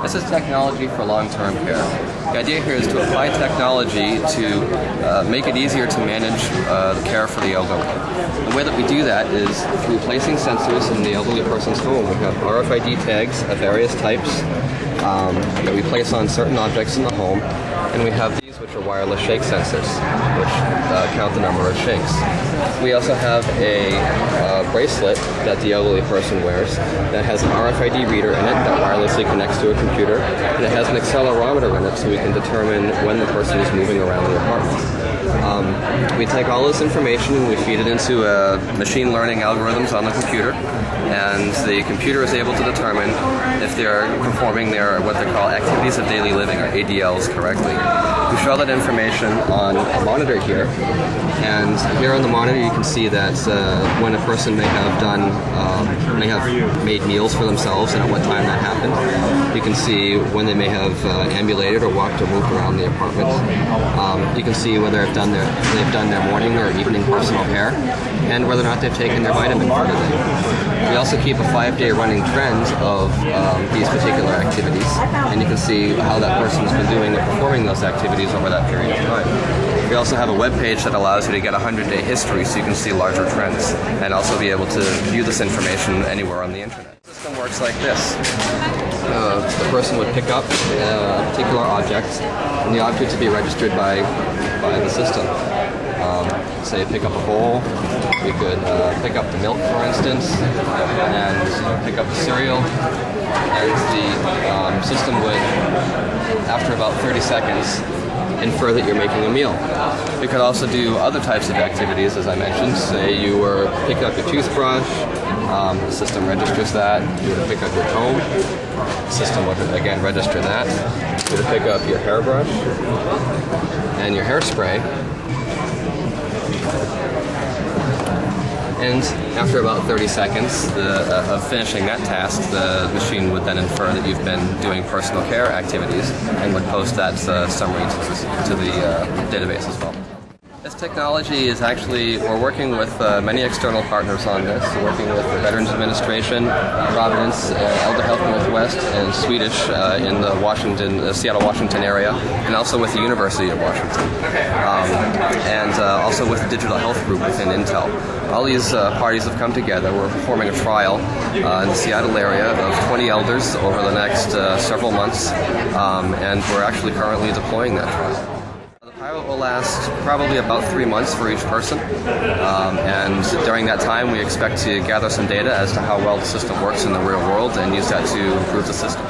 This is technology for long-term care. The idea here is to apply technology to make it easier to manage the care for the elderly. The way that we do that is through placing sensors in the elderly person's home. We have RFID tags of various types that we place on certain objects in the home, and we have these which are wireless shake sensors, which count the number of shakes. We also have a bracelet that the elderly person wears that has an RFID reader in it that wirelessly connects to a computer, and it has an accelerometer in it so we can determine when the person is moving around the apartment. We take all this information and we feed it into machine learning algorithms on the computer, and the computer is able to determine if they're performing their what they call activities of daily living, or ADLs, correctly. We show that information on a monitor here, and here on the monitor you can see that when a person may have made meals for themselves and at what time that happened. You can see when they may have ambulated or walked or moved around the apartment. You can see whether they've done their morning or evening personal care, and whether or not they've taken their vitamin for the day. We also keep a 5-day running trend of these particular activities, and you can see how that person's been doing and performing those activities over that period of time. We also have a web page that allows you to get a 100-day history so you can see larger trends, and also be able to view this information anywhere on the internet. The system works like this. The person would pick up a particular object, and the object to be registered by the system. Say pick up a bowl, we could pick up the milk, for instance, and pick up the cereal, and the system would, after about 30 seconds, infer that you're making a meal. We could also do other types of activities, as I mentioned. Say you were picking up your toothbrush, the system registers that. You were to pick up your comb, the system would again register that. You were to pick up your hairbrush and your hairspray. And after about 30 seconds of finishing that task, the machine would then infer that you've been doing personal care activities and would post that summary to the database as well. This technology is actually, we're working with many external partners on this. We're working with the Veterans Administration, Providence, Elder Health Northwest, and Swedish in the Seattle, Washington area, and also with the University of Washington, and also with the Digital Health Group within Intel. All these parties have come together. We're performing a trial in the Seattle area of 20 elders over the next several months, and we're actually currently deploying that trial. The pilot will last probably about 3 months for each person, and during that time we expect to gather some data as to how well the system works in the real world and use that to improve the system.